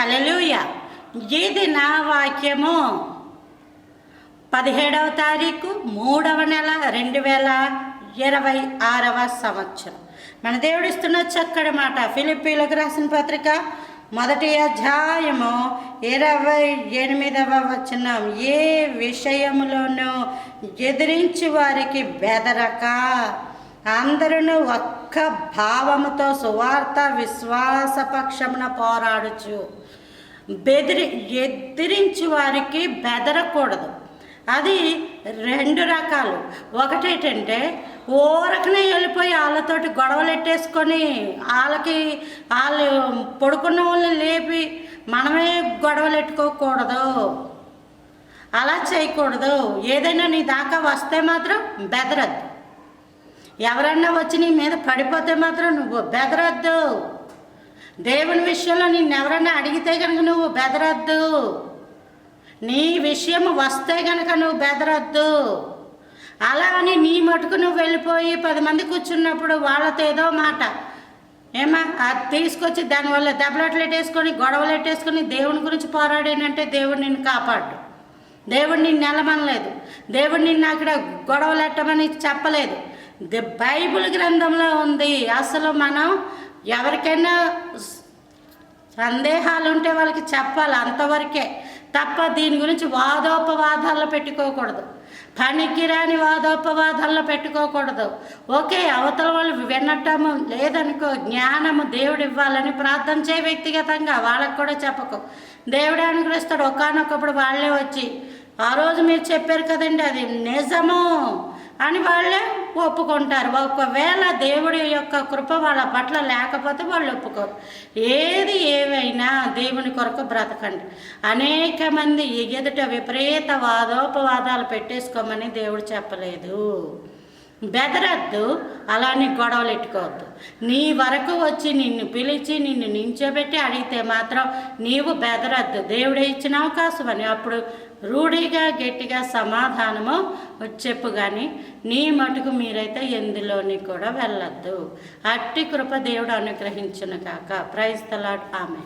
హల్లెలూయా. ఇది నా వాక్యము. 17వ తారీఖు 3వ నెల 2026వ సంవత్సరం. మన దేవుడు ఇస్తున్న చక్కటి మాట. ఫిలిప్పీలకు రాసిన పత్రిక 1వ అధ్యాయము 28వ వచనం. ఏ విషయములోనూ ఎదిరించి వారికి బెదరక అందరూ ఒక్క భావముతో సువార్త విశ్వాస పక్షమున పోరాడుచు. ఎదిరించి వారికి బెదరకూడదు. అది 2 రకాలు. ఒకటేంటంటే ఊరకనే వెళ్ళిపోయి వాళ్ళతోటి గొడవలు ఎట్టేసుకొని వాళ్ళు పడుకున్న వాళ్ళని లేపి మనమే గొడవలు ఎట్టుకోకూడదు. అలా చేయకూడదు. ఏదైనా నీ దాకా వస్తే మాత్రం బెదరద్దు. ఎవరన్నా వచ్చి నీ మీద పడిపోతే మాత్రం నువ్వు బెదరద్దు. దేవుని విషయంలో నిన్ను ఎవరన్నా అడిగితే కనుక నువ్వు బెదరద్దు. నీ విషయం వస్తే కనుక నువ్వు బెదరద్దు. అలా అని నీ మటుకు నువ్వు వెళ్ళిపోయి 10 మంది కూర్చున్నప్పుడు వాళ్ళతో ఏదో మాట అది తీసుకొచ్చి దానివల్ల దెబ్బలాట్లెట్టేసుకొని గొడవలెట్టేసుకొని దేవుని గురించి పోరాడానంటే దేవుడు నిన్ను కాపాడు. దేవుడు నిన్ను నిలమనలేదు. దేవుడు నిన్ను అక్కడ గొడవలెట్టమని చెప్పలేదు. బైబిల్ గ్రంథంలో ఉంది. అసలు మనం ఎవరికైనా సందేహాలు ఉంటే వాళ్ళకి చెప్పాలి, అంతవరకే తప్ప దీని గురించి వాదోపవాదాల్లో పెట్టుకోకూడదు. పనికిరాని వాదోపవాదాల్లో పెట్టుకోకూడదు. ఓకే, అవతల వాళ్ళు వినటము లేదనుకో, జ్ఞానము దేవుడు ఇవ్వాలని ప్రార్థన చేయ. వ్యక్తిగతంగా వాళ్ళకు కూడా చెప్పకు. దేవుడు అనుగ్రహిస్తాడు. ఒకానొకప్పుడు వాళ్ళే వచ్చి ఆ రోజు మీరు చెప్పారు కదండి అది నిజము అని వాళ్ళే ఒప్పుకుంటారు. ఒకవేళ దేవుడి యొక్క కృప వాళ్ళ పట్ల లేకపోతే వాళ్ళు ఒప్పుకోరు. ఏది ఏవైనా దేవుని కొరకు బ్రతకండి. అనేక మంది ఎదుట విపరీత వాదోపవాదాలు పెట్టేసుకోమని దేవుడు చెప్పలేదు. బెదరద్దు. అలానే గొడవలు ఎట్టుకోవద్దు. నీ వరకు వచ్చి నిన్ను పిలిచి నిన్ను నించోబెట్టి అడిగితే మాత్రం నీవు బెదరద్దు. దేవుడే ఇచ్చిన అవకాశం అని అప్పుడు రూఢిగా గట్టిగా సమాధానము చెప్పు. కానీ నీ మటుకు మీరైతే ఎందులోని కూడా వెళ్ళొద్దు. అట్టి కృప దేవుడు అనుగ్రహించును కాక. Praise the Lord. ఆమేన్.